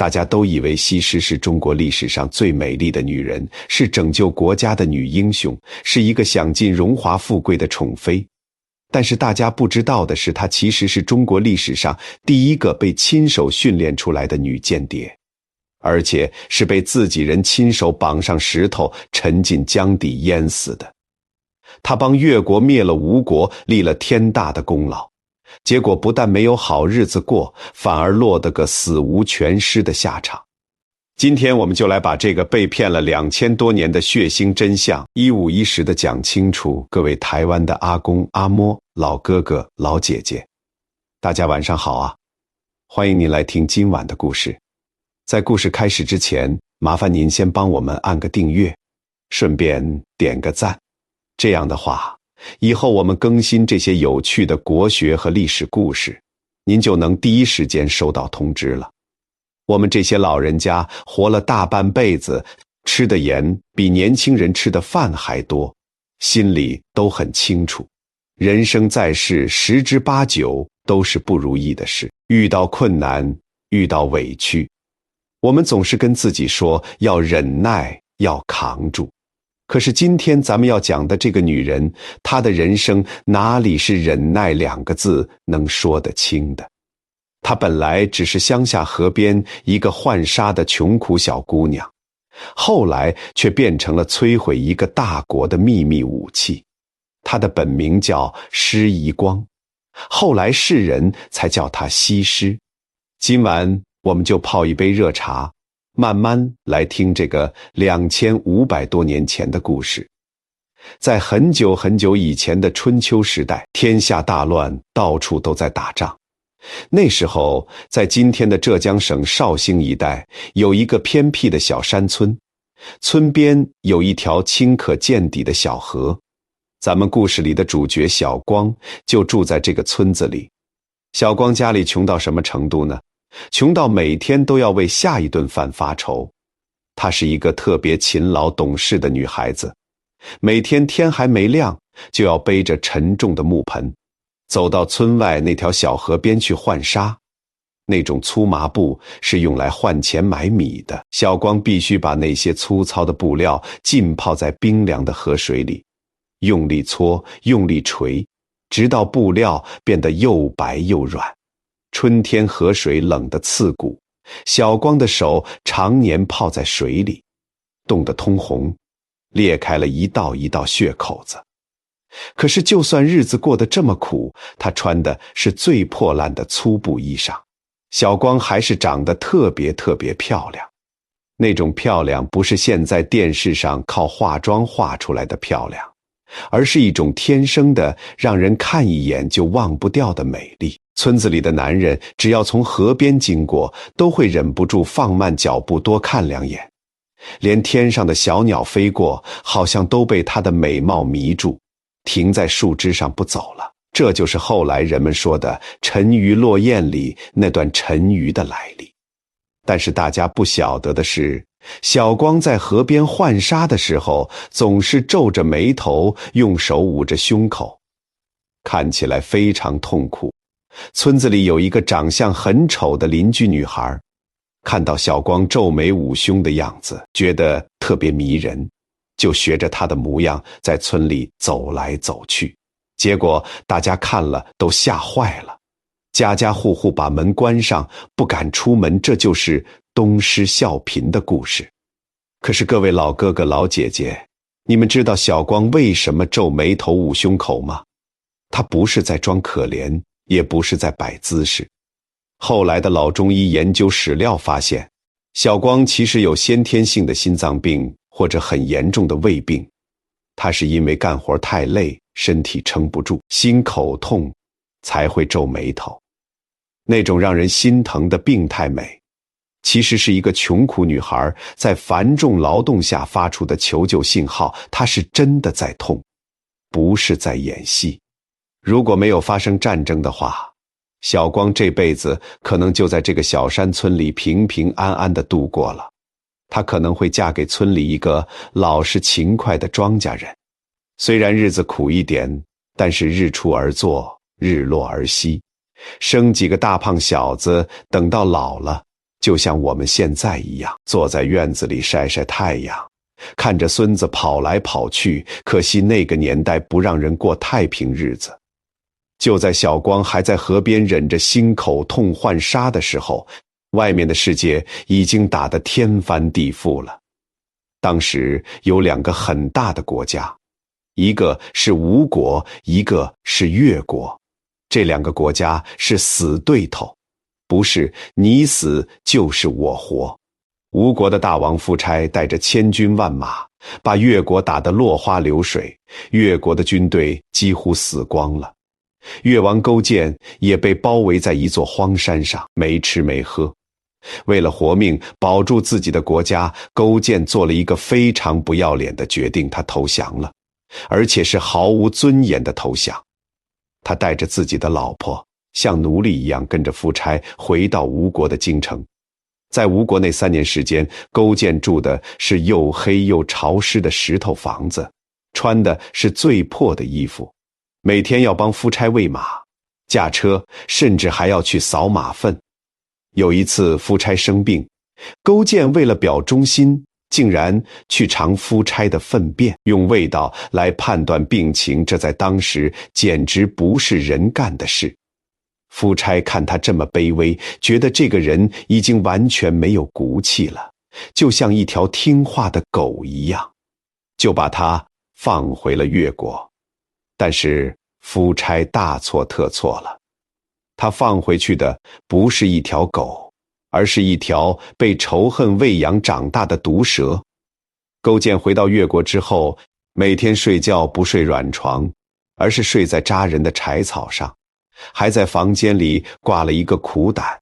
大家都以为西施是中国历史上最美丽的女人，是拯救国家的女英雄，是一个享尽荣华富贵的宠妃。但是大家不知道的是，她其实是中国历史上第一个被亲手训练出来的女间谍，而且是被自己人亲手绑上石头沉进江底淹死的。她帮越国灭了吴国，立了天大的功劳，结果不但没有好日子过，反而落得个死无全尸的下场。今天我们就来把这个被骗了2000多年的血腥真相一五一十地讲清楚。各位台湾的阿公阿嬷、老哥哥老姐姐，大家晚上好啊，欢迎您来听今晚的故事。在故事开始之前，麻烦您先帮我们按个订阅，顺便点个赞，这样的话以后我们更新这些有趣的国学和历史故事，您就能第一时间收到通知了。我们这些老人家活了大半辈子，吃的盐比年轻人吃的饭还多，心里都很清楚，人生在世10之8九都是不如意的事，遇到困难，遇到委屈，我们总是跟自己说要忍耐，要扛住。可是今天咱们要讲的这个女人，她的人生哪里是忍耐2个字能说得清的？她本来只是乡下河边一个浣纱的穷苦小姑娘，后来却变成了摧毁一个大国的秘密武器。她的本名叫施夷光，后来世人才叫她西施。今晚我们就泡一杯热茶，慢慢来听这个2500多年前的故事。在很久很久以前的春秋时代，天下大乱，到处都在打仗。那时候在今天的浙江省绍兴一带，有一个偏僻的小山村，村边有一条清可见底的小河。咱们故事里的主角小光就住在这个村子里。小光家里穷到什么程度呢？穷到每天都要为下一顿饭发愁。她是一个特别勤劳懂事的女孩子，每天天还没亮就要背着沉重的木盆，走到村外那条小河边去浣纱。那种粗麻布是用来换钱买米的，小光必须把那些粗糙的布料浸泡在冰凉的河水里，用力搓，用力捶，直到布料变得又白又软。春天河水冷得刺骨，小光的手常年泡在水里，冻得通红，裂开了一道一道血口子。可是就算日子过得这么苦，她穿的是最破烂的粗布衣裳，小光还是长得特别特别漂亮。那种漂亮不是现在电视上靠化妆画出来的漂亮，而是一种天生的让人看一眼就忘不掉的美丽。村子里的男人只要从河边经过，都会忍不住放慢脚步多看2眼，连天上的小鸟飞过，好像都被她的美貌迷住，停在树枝上不走了。这就是后来人们说的沉鱼落雁里那段沉鱼的来历。但是大家不晓得的是，小光在河边浣纱的时候，总是皱着眉头，用手捂着胸口，看起来非常痛苦。村子里有一个长相很丑的邻居女孩，看到小光皱眉捂胸的样子，觉得特别迷人，就学着她的模样在村里走来走去。结果大家看了都吓坏了，家家户户把门关上，不敢出门。这就是东施效颦的故事。可是各位老哥哥老姐姐，你们知道小光为什么皱眉头捂胸口吗？她不是在装可怜，也不是在摆姿势。后来的老中医研究史料发现，小光其实有先天性的心脏病或者很严重的胃病。她是因为干活太累，身体撑不住，心口痛才会皱眉头。那种让人心疼的病态美，其实是一个穷苦女孩在繁重劳动下发出的求救信号。她是真的在痛，不是在演戏。如果没有发生战争的话，小光这辈子可能就在这个小山村里平平安安地度过了。她可能会嫁给村里一个老实勤快的庄稼人，虽然日子苦一点，但是日出而作，日落而息，生几个大胖小子，等到老了就像我们现在一样，坐在院子里晒晒太阳，看着孙子跑来跑去。可惜那个年代不让人过太平日子。就在小光还在河边忍着心口痛浣纱的时候，外面的世界已经打得天翻地覆了。当时有2个很大的国家，一个是吴国，一个是越国。这2个国家是死对头，不是你死就是我活。吴国的大王夫差带着千军万马，把越国打得落花流水，越国的军队几乎死光了。越王勾践也被包围在一座荒山上，没吃没喝。为了活命，保住自己的国家，勾践做了一个非常不要脸的决定，他投降了，而且是毫无尊严的投降。他带着自己的老婆，像奴隶一样跟着夫差回到吴国的京城。在吴国那3年时间，勾践住的是又黑又潮湿的石头房子，穿的是最破的衣服，每天要帮夫差喂马、驾车，甚至还要去扫马粪。有一次夫差生病，勾践为了表忠心，竟然去尝夫差的粪便，用味道来判断病情，这在当时简直不是人干的事。夫差看他这么卑微，觉得这个人已经完全没有骨气了，就像一条听话的狗一样，就把他放回了越国。但是夫差大错特错了，他放回去的不是一条狗，而是一条被仇恨喂养长大的毒蛇。勾践回到越国之后，每天睡觉不睡软床，而是睡在扎人的柴草上，还在房间里挂了一个苦胆，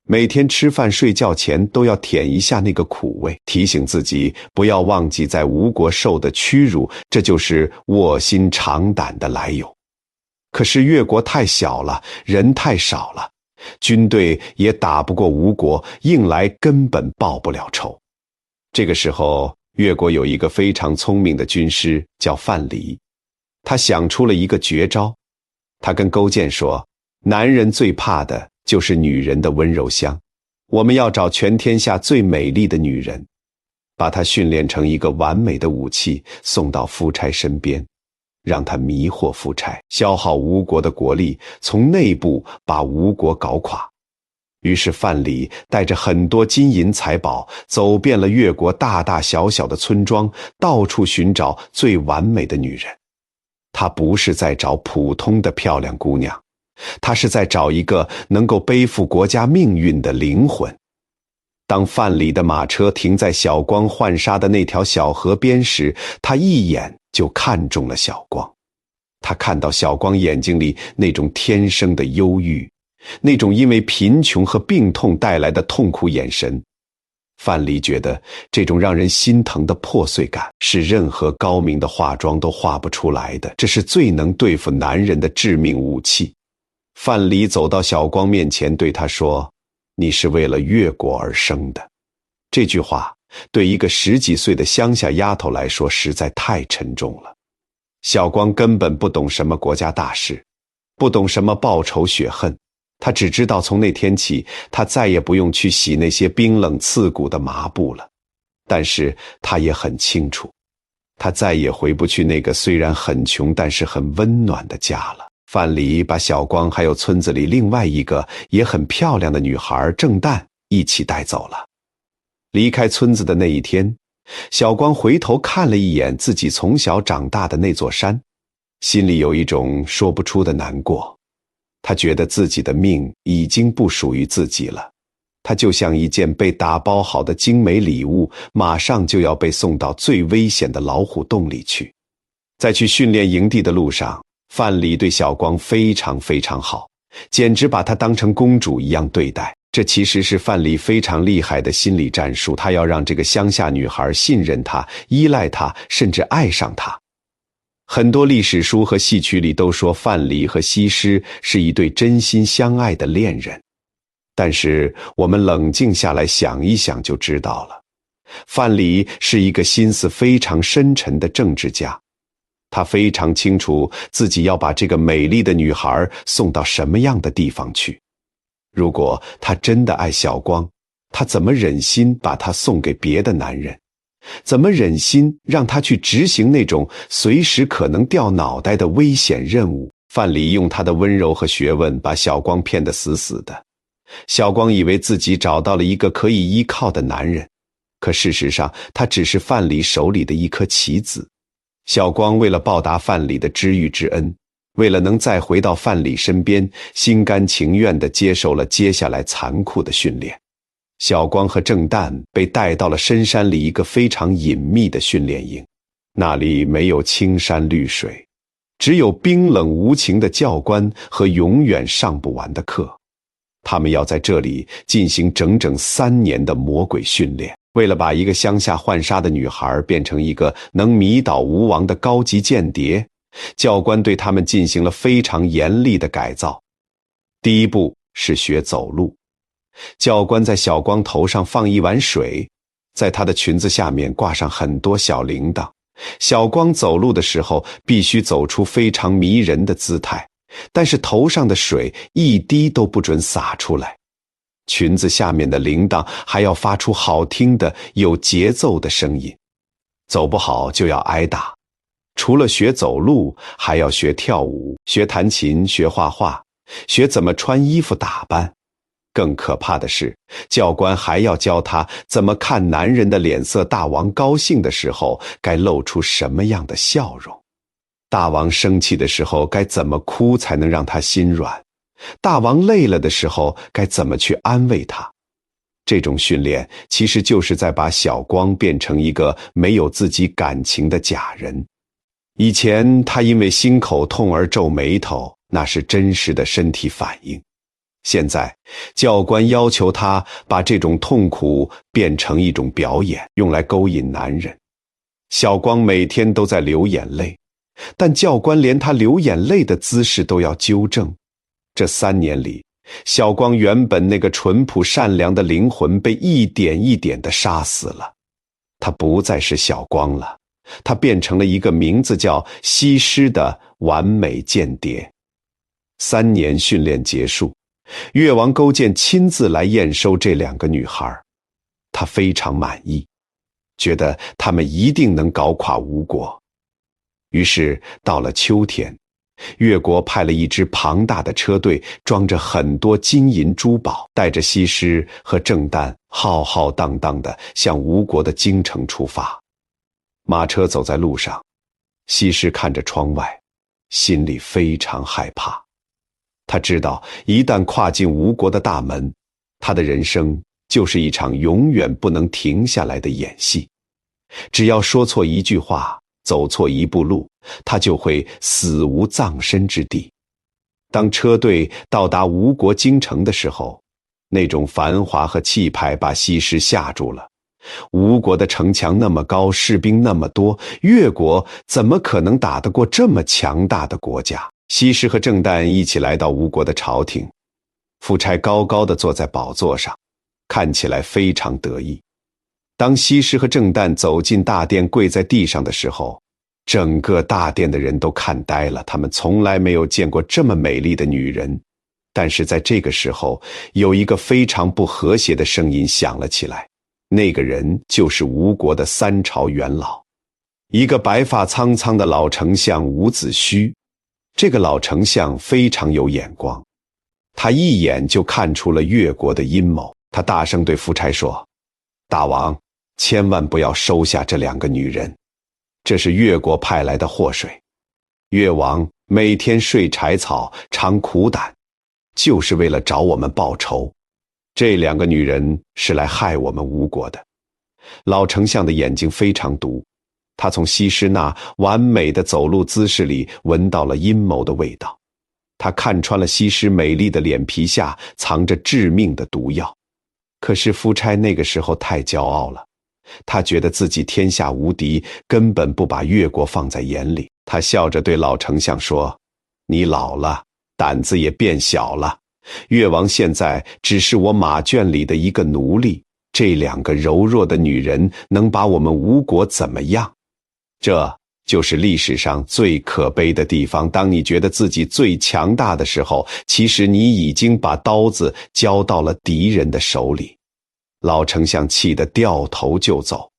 每天吃饭睡觉前都要舔一下那个苦味，提醒自己不要忘记在吴国受的屈辱，这就是卧薪尝胆的来由。可是越国太小了，人太少了，军队也打不过吴国，硬来根本报不了仇。这个时候，越国有一个非常聪明的军师叫范蠡，他想出了一个绝招。他跟勾践说，男人最怕的就是女人的温柔乡，我们要找全天下最美丽的女人，把她训练成一个完美的武器，送到夫差身边，让他迷惑夫差，消耗吴国的国力，从内部把吴国搞垮。于是范蠡带着很多金银财宝，走遍了越国大大小小的村庄，到处寻找最完美的女人。他不是在找普通的漂亮姑娘，他是在找一个能够背负国家命运的灵魂。当范蠡的马车停在小光浣纱的那条小河边时，他一眼就看中了小光。他看到小光眼睛里那种天生的忧郁，那种因为贫穷和病痛带来的痛苦眼神。范蠡觉得这种让人心疼的破碎感是任何高明的化妆都画不出来的，这是最能对付男人的致命武器。范蠡走到小光面前对他说，你是为了越国而生的。这句话对一个10几岁的乡下丫头来说实在太沉重了。小光根本不懂什么国家大事，不懂什么报仇雪恨，他只知道从那天起，他再也不用去洗那些冰冷刺骨的麻布了。但是他也很清楚，他再也回不去那个虽然很穷但是很温暖的家了。范蠡把小光还有村子里另外一个也很漂亮的女孩郑旦一起带走了。离开村子的那一天，小光回头看了一眼自己从小长大的那座山，心里有一种说不出的难过。他觉得自己的命已经不属于自己了，他就像一件被打包好的精美礼物，马上就要被送到最危险的老虎洞里去。在去训练营地的路上，范蠡对小光非常非常好，简直把她当成公主一样对待。这其实是范蠡非常厉害的心理战术，他要让这个乡下女孩信任他、依赖他，甚至爱上他。很多历史书和戏曲里都说范蠡和西施是一对真心相爱的恋人，但是我们冷静下来想一想就知道了，范蠡是一个心思非常深沉的政治家，他非常清楚自己要把这个美丽的女孩送到什么样的地方去。如果他真的爱小光，他怎么忍心把她送给别的男人？怎么忍心让他去执行那种随时可能掉脑袋的危险任务？范蠡用他的温柔和学问把小光骗得死死的。小光以为自己找到了一个可以依靠的男人，可事实上他只是范蠡手里的一颗棋子。小光为了报答范蠡的知遇之恩，为了能再回到范蠡身边，心甘情愿地接受了接下来残酷的训练。小光和郑旦被带到了深山里一个非常隐秘的训练营，那里没有青山绿水，只有冰冷无情的教官和永远上不完的课。他们要在这里进行整整3年的魔鬼训练，为了把一个乡下浣纱的女孩变成一个能迷倒吴王的高级间谍，教官对他们进行了非常严厉的改造。第一步是学走路。教官在小光头上放一碗水，在她的裙子下面挂上很多小铃铛。小光走路的时候必须走出非常迷人的姿态，但是头上的水一滴都不准洒出来。裙子下面的铃铛还要发出好听的有节奏的声音，走不好就要挨打。除了学走路，还要学跳舞，学弹琴，学画画，学怎么穿衣服打扮。更可怕的是，教官还要教他怎么看男人的脸色，大王高兴的时候该露出什么样的笑容，大王生气的时候该怎么哭才能让他心软，大王累了的时候该怎么去安慰他。这种训练其实就是在把小光变成一个没有自己感情的假人。以前他因为心口痛而皱眉头，那是真实的身体反应。现在教官要求他把这种痛苦变成一种表演，用来勾引男人。小光每天都在流眼泪，但教官连他流眼泪的姿势都要纠正。这3年里，小光原本那个淳朴善良的灵魂被一点一点地杀死了。他不再是小光了，他变成了一个名字叫西施的完美间谍。3年训练结束，越王勾践亲自来验收这2个女孩，他非常满意，觉得他们一定能搞垮吴国。于是到了秋天，越国派了一支庞大的车队，装着很多金银珠宝，带着西施和郑旦浩浩荡荡地向吴国的京城出发。马车走在路上，西施看着窗外，心里非常害怕。他知道一旦跨进吴国的大门，他的人生就是一场永远不能停下来的演戏。只要说错一句话，走错一步路，他就会死无葬身之地。当车队到达吴国京城的时候，那种繁华和气派把西施吓住了。吴国的城墙那么高，士兵那么多，越国怎么可能打得过这么强大的国家？西施和郑旦一起来到吴国的朝廷，夫差高高地坐在宝座上，看起来非常得意。当西施和郑旦走进大殿，跪在地上的时候，整个大殿的人都看呆了，他们从来没有见过这么美丽的女人。但是在这个时候，有一个非常不和谐的声音响了起来，那个人就是吴国的3朝元老，一个白发苍苍的老丞相伍子胥。这个老丞相非常有眼光，他一眼就看出了越国的阴谋。他大声对夫差说：大王，千万不要收下这2个女人，这是越国派来的祸水。越王每天睡柴草，尝苦胆，就是为了找我们报仇。这2个女人是来害我们吴国的。老丞相的眼睛非常毒，他从西施那完美的走路姿势里闻到了阴谋的味道。他看穿了西施美丽的脸皮下藏着致命的毒药。可是夫差那个时候太骄傲了，他觉得自己天下无敌，根本不把越国放在眼里。他笑着对老丞相说：你老了，胆子也变小了，越王现在只是我马圈里的一个奴隶，这2个柔弱的女人能把我们吴国怎么样？这就是历史上最可悲的地方。当你觉得自己最强大的时候，其实你已经把刀子交到了敌人的手里。老丞相气得掉头就走。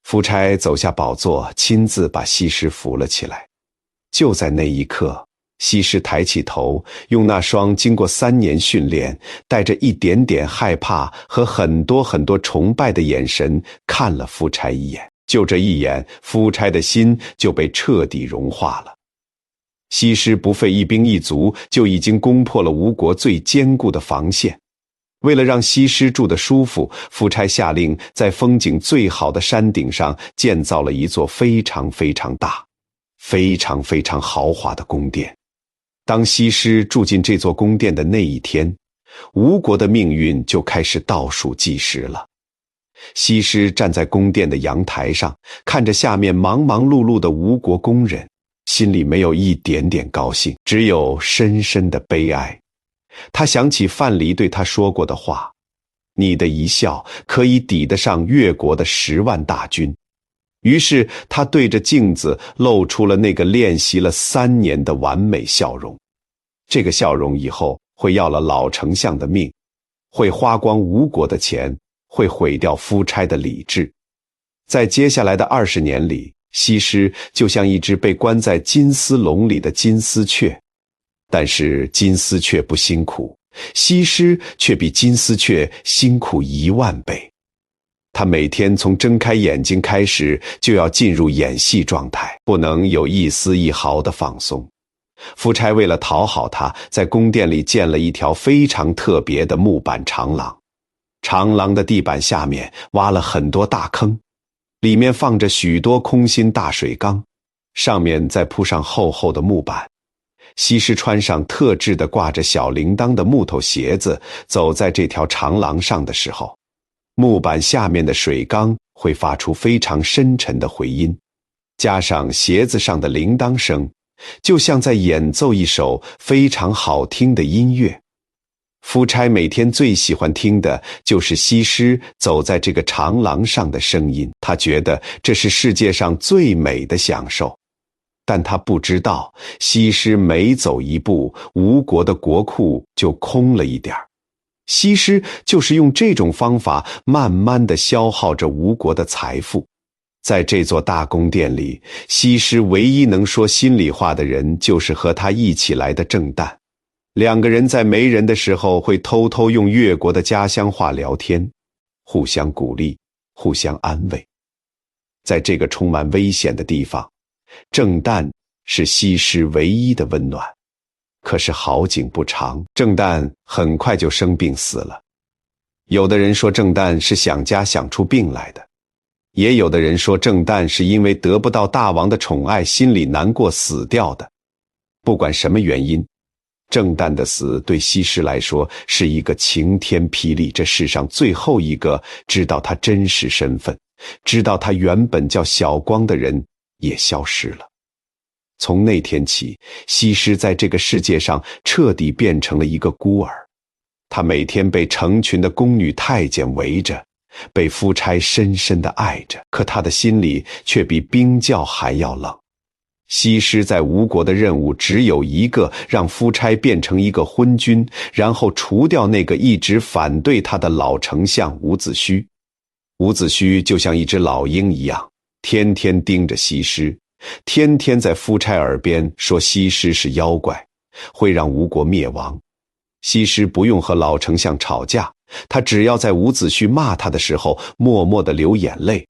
夫差走下宝座，亲自把西施扶了起来。就在那一刻，西施抬起头，用那双经过3年训练、带着一点点害怕和很多很多崇拜的眼神看了夫差一眼。就这一眼，夫差的心就被彻底融化了。西施不费一兵一卒，就已经攻破了吴国最坚固的防线。为了让西施住得舒服，夫差下令在风景最好的山顶上建造了一座非常非常大、非常非常豪华的宫殿。当西施住进这座宫殿的那一天，吴国的命运就开始倒数计时了。西施站在宫殿的阳台上，看着下面忙忙碌碌的吴国工人，心里没有一点点高兴，只有深深的悲哀。他想起范蠡对他说过的话：“你的一笑可以抵得上越国的10万大军。”于是他对着镜子露出了那个练习了3年的完美笑容。这个笑容以后会要了老丞相的命，会花光吴国的钱，会毁掉夫差的理智。在接下来的20年里，西施就像一只被关在金丝笼里的金丝雀。但是金丝雀不辛苦，西施却比金丝雀辛苦1万倍。她每天从睁开眼睛开始就要进入演戏状态，不能有一丝一毫的放松。夫差为了讨好她，在宫殿里建了一条非常特别的木板长廊。长廊的地板下面挖了很多大坑，里面放着许多空心大水缸，上面再铺上厚厚的木板。西施穿上特制的挂着小铃铛的木头鞋子，走在这条长廊上的时候，木板下面的水缸会发出非常深沉的回音，加上鞋子上的铃铛声，就像在演奏一首非常好听的音乐。夫差每天最喜欢听的就是西施走在这个长廊上的声音，他觉得这是世界上最美的享受。但他不知道，西施每走一步，吴国的国库就空了一点儿。西施就是用这种方法慢慢地消耗着吴国的财富。在这座大宫殿里，西施唯一能说心里话的人就是和他一起来的郑旦。2个人在没人的时候会偷偷用越国的家乡话聊天，互相鼓励，互相安慰。在这个充满危险的地方，郑旦是西施唯一的温暖。可是好景不长，郑旦很快就生病死了。有的人说郑旦是想家想出病来的，也有的人说郑旦是因为得不到大王的宠爱，心里难过死掉的。不管什么原因，郑旦的死对西施来说是一个晴天霹雳，这世上最后一个知道他真实身份，知道他原本叫小光的人也消失了。从那天起，西施在这个世界上彻底变成了一个孤儿。她每天被成群的宫女太监围着，被夫差深深地爱着，可她的心里却比冰窖还要冷。西施在吴国的任务只有一个，让夫差变成一个昏君，然后除掉那个一直反对他的老丞相伍子胥。伍子胥就像一只老鹰一样，天天盯着西施，天天在夫差耳边说西施是妖怪，会让吴国灭亡。西施不用和老丞相吵架，他只要在伍子胥骂他的时候默默地流眼泪，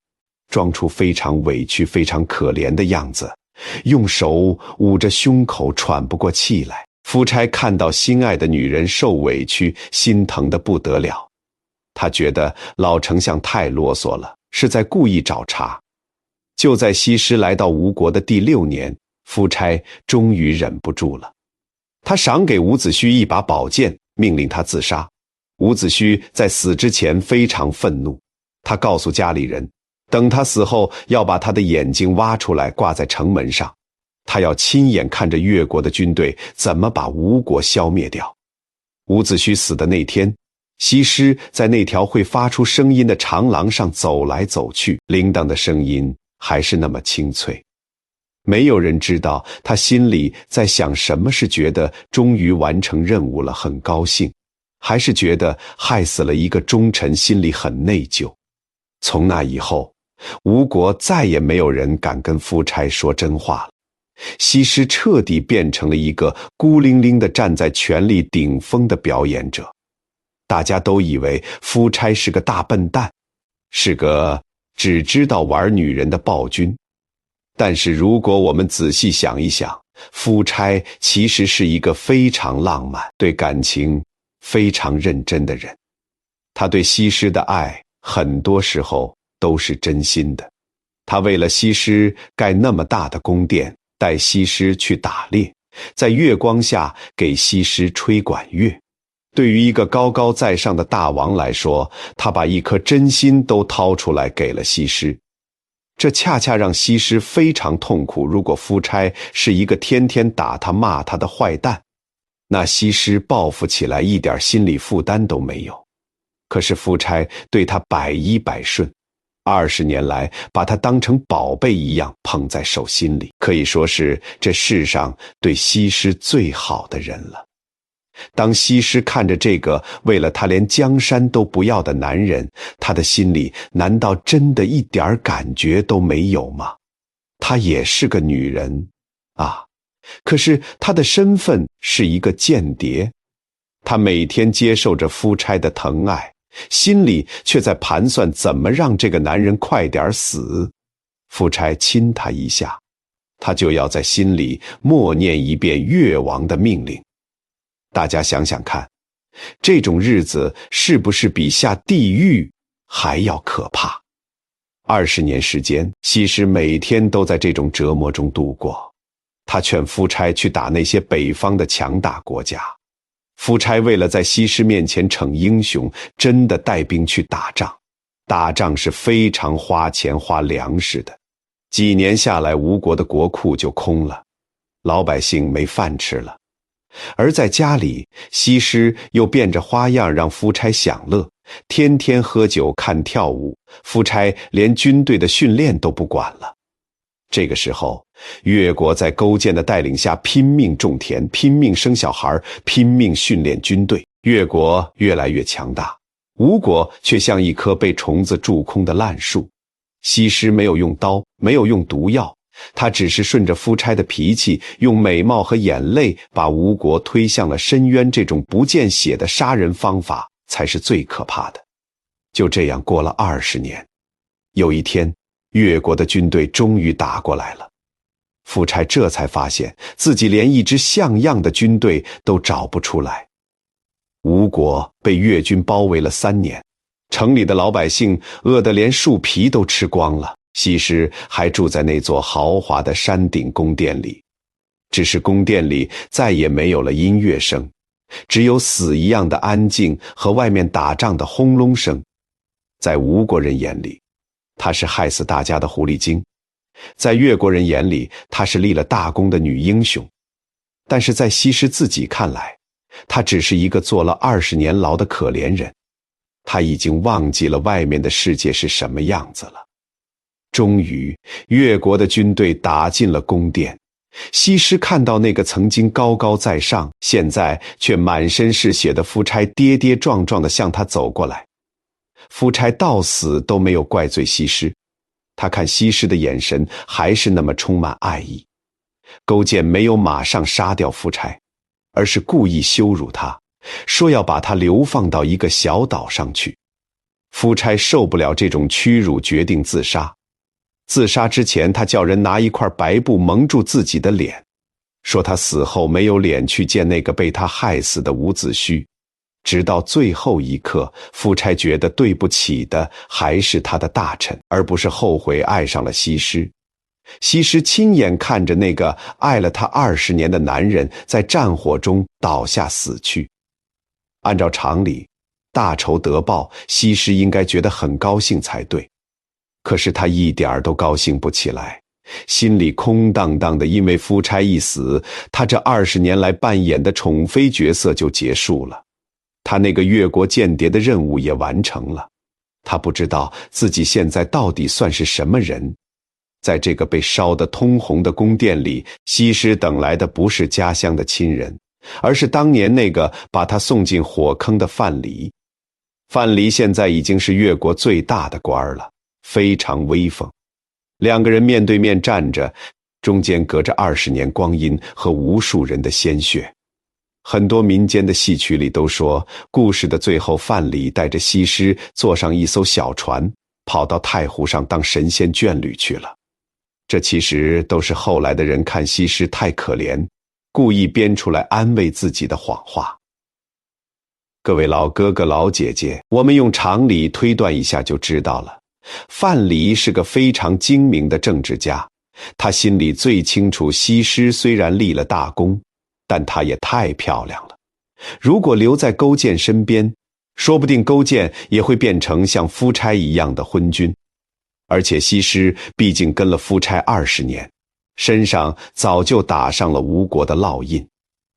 装出非常委屈非常可怜的样子，用手捂着胸口喘不过气来。夫差看到心爱的女人受委屈，心疼得不得了。他觉得老丞相太啰嗦了，是在故意找茬。就在西施来到吴国的第6年，夫差终于忍不住了。他赏给伍子胥一把宝剑，命令他自杀。伍子胥在死之前非常愤怒，他告诉家里人，等他死后要把他的眼睛挖出来挂在城门上，他要亲眼看着越国的军队怎么把吴国消灭掉。伍子胥死的那天，西施在那条会发出声音的长廊上走来走去，铃铛的声音还是那么清脆。没有人知道他心里在想什么，是觉得终于完成任务了，很高兴，还是觉得害死了一个忠臣，心里很内疚。从那以后，吴国再也没有人敢跟夫差说真话了。西施彻底变成了一个孤零零地站在权力顶峰的表演者。大家都以为夫差是个大笨蛋，是个只知道玩女人的暴君。但是如果我们仔细想一想，夫差其实是一个非常浪漫、对感情非常认真的人。他对西施的爱很多时候都是真心的。他为了西施盖那么大的宫殿，带西施去打猎，在月光下给西施吹管乐。对于一个高高在上的大王来说，他把一颗真心都掏出来给了西施。这恰恰让西施非常痛苦。如果夫差是一个天天打他骂他的坏蛋，那西施报复起来一点心理负担都没有。可是夫差对他百依百顺，20年来把他当成宝贝一样捧在手心里，可以说是这世上对西施最好的人了。当西施看着这个为了他连江山都不要的男人，他的心里难道真的一点感觉都没有吗？她也是个女人啊，可是她的身份是一个间谍。她每天接受着夫差的疼爱，心里却在盘算怎么让这个男人快点死。夫差亲她一下，她就要在心里默念一遍越王的命令。大家想想看，这种日子是不是比下地狱还要可怕？20年时间，西施每天都在这种折磨中度过。他劝夫差去打那些北方的强大国家。夫差为了在西施面前逞英雄，真的带兵去打仗。打仗是非常花钱花粮食的，几年下来，吴国的国库就空了，老百姓没饭吃了。而在家里，西施又变着花样让夫差享乐，天天喝酒看跳舞，夫差连军队的训练都不管了。这个时候，越国在勾践的带领下拼命种田，拼命生小孩，拼命训练军队，越国越来越强大，吴国却像一棵被虫子蛀空的烂树。西施没有用刀，没有用毒药，他只是顺着夫差的脾气，用美貌和眼泪把吴国推向了深渊。这种不见血的杀人方法才是最可怕的。就这样过了20年，有一天，越国的军队终于打过来了。夫差这才发现自己连一支像样的军队都找不出来。吴国被越军包围了3年，城里的老百姓饿得连树皮都吃光了。西施还住在那座豪华的山顶宫殿里，只是宫殿里再也没有了音乐声，只有死一样的安静和外面打仗的轰隆声。在吴国人眼里，她是害死大家的狐狸精；在越国人眼里，她是立了大功的女英雄。但是在西施自己看来，她只是一个坐了20年牢的可怜人。她已经忘记了外面的世界是什么样子了。终于，越国的军队打进了宫殿。西施看到那个曾经高高在上，现在却满身是血的夫差跌跌撞撞地向他走过来。夫差到死都没有怪罪西施，他看西施的眼神还是那么充满爱意。勾践没有马上杀掉夫差，而是故意羞辱他，说要把他流放到一个小岛上去。夫差受不了这种屈辱，决定自杀。自杀之前，他叫人拿一块白布蒙住自己的脸，说他死后没有脸去见那个被他害死的伍子胥。直到最后一刻，夫差觉得对不起的还是他的大臣，而不是后悔爱上了西施。西施亲眼看着那个爱了他20年的男人在战火中倒下死去。按照常理，大仇得报，西施应该觉得很高兴才对。可是他一点都高兴不起来，心里空荡荡的，因为夫差一死，他这20年来扮演的宠妃角色就结束了，他那个越国间谍的任务也完成了。他不知道自己现在到底算是什么人。在这个被烧得通红的宫殿里，西施等来的不是家乡的亲人，而是当年那个把他送进火坑的范蠡。范蠡现在已经是越国最大的官了，非常威风。两个人面对面站着，中间隔着20年光阴和无数人的鲜血。很多民间的戏曲里都说，故事的最后，范蠡带着西施坐上一艘小船，跑到太湖上当神仙眷侣去了。这其实都是后来的人看西施太可怜，故意编出来安慰自己的谎话。各位老哥哥老姐姐，我们用常理推断一下就知道了。范蠡是个非常精明的政治家，他心里最清楚西施虽然立了大功，但她也太漂亮了。如果留在勾践身边，说不定勾践也会变成像夫差一样的昏君。而且西施毕竟跟了夫差20年，身上早就打上了吴国的烙印。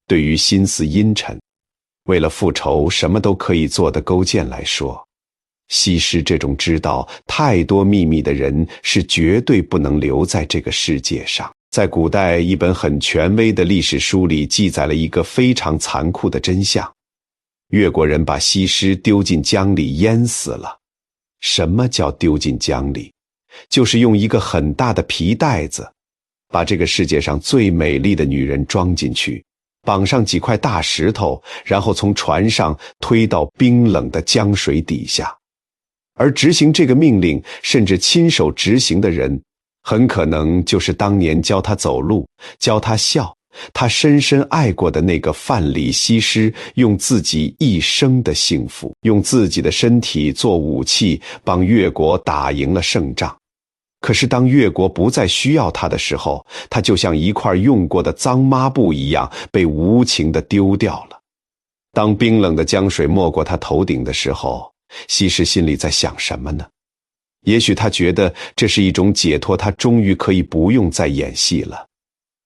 对于心思阴沉，为了复仇什么都可以做的勾践来说，西施这种知道太多秘密的人是绝对不能留在这个世界上。在古代，一本很权威的历史书里记载了一个非常残酷的真相：越国人把西施丢进江里淹死了。什么叫丢进江里？就是用一个很大的皮袋子，把这个世界上最美丽的女人装进去，绑上几块大石头，然后从船上推到冰冷的江水底下。而执行这个命令，甚至亲手执行的人，很可能就是当年教他走路、教他笑、他深深爱过的那个范蠡西施，用自己一生的幸福，用自己的身体做武器，帮越国打赢了胜仗。可是当越国不再需要他的时候，他就像一块用过的脏抹布一样，被无情地丢掉了。当冰冷的江水没过他头顶的时候，西施心里在想什么呢？也许他觉得这是一种解脱，他终于可以不用再演戏了。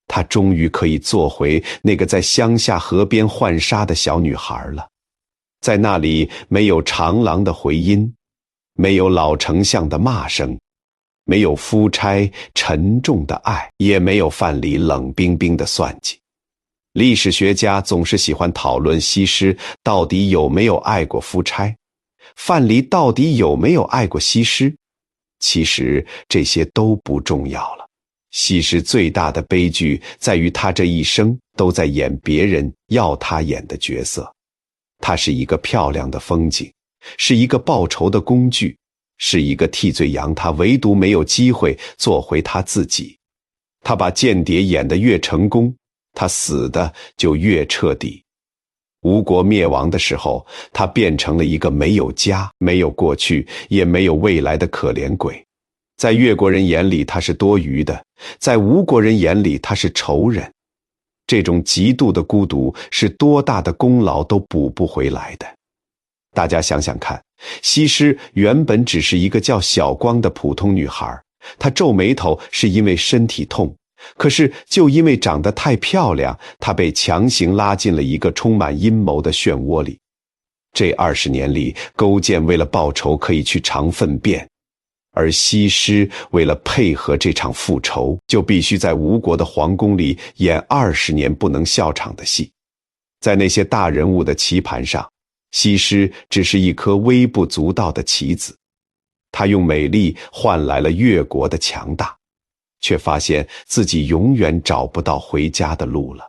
她终于可以做回那个在乡下河边浣纱的小女孩了。在那里，没有长廊的回音，没有老丞相的骂声，没有夫差沉重的爱，也没有范蠡冷冰冰的算计。历史学家总是喜欢讨论西施到底有没有爱过夫差，范蠡到底有没有爱过西施。其实这些都不重要了。西施最大的悲剧在于她这一生都在演别人要她演的角色。她是一个漂亮的风景，是一个报仇的工具，是一个替罪羊，她唯独没有机会做回她自己。她把间谍演得越成功，她死的就越彻底。吴国灭亡的时候，她变成了一个没有家、没有过去、也没有未来的可怜鬼。在越国人眼里他是多余的，在吴国人眼里他是仇人。这种极度的孤独是多大的功劳都补不回来的。大家想想看，西施原本只是一个叫小光的普通女孩，她皱眉头是因为身体痛，可是就因为长得太漂亮，她被强行拉进了一个充满阴谋的漩涡里。这20年里，勾践为了报仇可以去尝粪便，而西施为了配合这场复仇，就必须在吴国的皇宫里演20年不能笑场的戏。在那些大人物的棋盘上，西施只是一颗微不足道的棋子。她用美丽换来了越国的强大，却发现自己永远找不到回家的路了。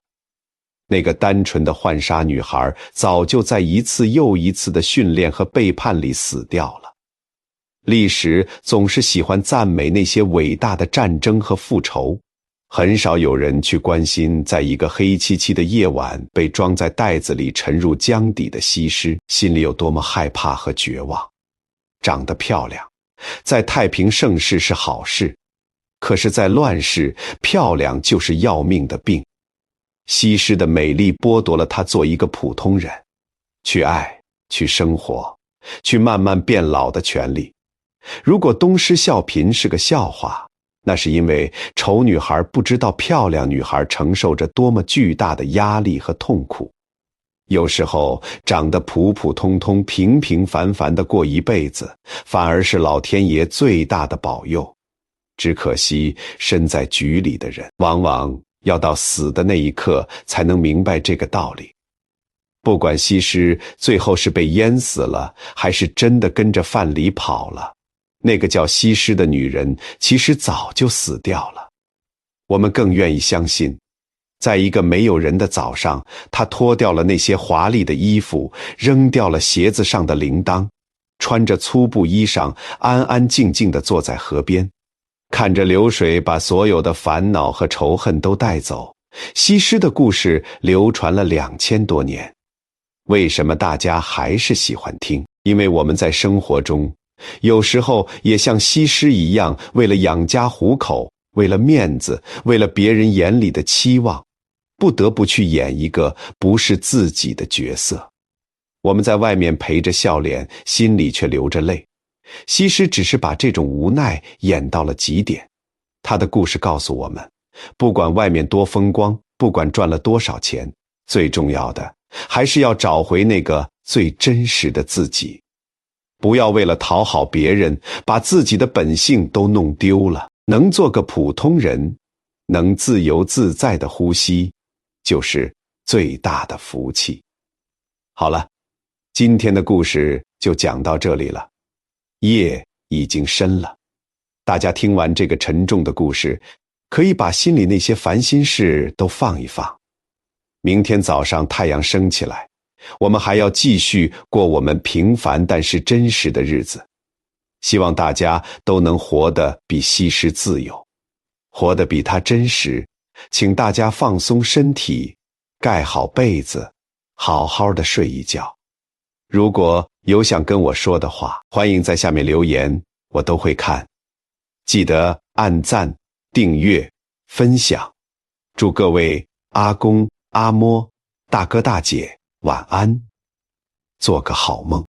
那个单纯的浣纱女孩早就在一次又一次的训练和背叛里死掉了。历史总是喜欢赞美那些伟大的战争和复仇，很少有人去关心在一个黑漆漆的夜晚被装在袋子里沉入江底的西施心里有多么害怕和绝望。长得漂亮，在太平盛世是好事，可是在乱世，漂亮就是要命的病。西施的美丽剥夺了她做一个普通人，去爱，去生活，去慢慢变老的权利。如果东施效颦是个笑话，那是因为丑女孩不知道漂亮女孩承受着多么巨大的压力和痛苦。有时候长得普普通通、平平凡凡的过一辈子，反而是老天爷最大的保佑。只可惜身在局里的人，往往要到死的那一刻才能明白这个道理。不管西施最后是被淹死了，还是真的跟着范蠡跑了，那个叫西施的女人其实早就死掉了。我们更愿意相信，在一个没有人的早上，她脱掉了那些华丽的衣服，扔掉了鞋子上的铃铛，穿着粗布衣裳，安安静静地坐在河边，看着流水把所有的烦恼和仇恨都带走。西施的故事流传了2000多年。为什么大家还是喜欢听？因为我们在生活中，有时候也像西施一样，为了养家糊口，为了面子，为了别人眼里的期望，不得不去演一个不是自己的角色。我们在外面陪着笑脸，心里却流着泪。西施只是把这种无奈演到了极点。她的故事告诉我们，不管外面多风光，不管赚了多少钱，最重要的还是要找回那个最真实的自己。不要为了讨好别人，把自己的本性都弄丢了。能做个普通人，能自由自在的呼吸，就是最大的福气。好了，今天的故事就讲到这里了。夜已经深了，大家听完这个沉重的故事，可以把心里那些烦心事都放一放。明天早上太阳升起来，我们还要继续过我们平凡但是真实的日子。希望大家都能活得比西施自由，活得比她真实。请大家放松身体，盖好被子，好好的睡一觉。如果有想跟我说的话，欢迎在下面留言，我都会看。记得按赞、订阅、分享。祝各位阿公、阿嬷、大哥大姐晚安，做个好梦。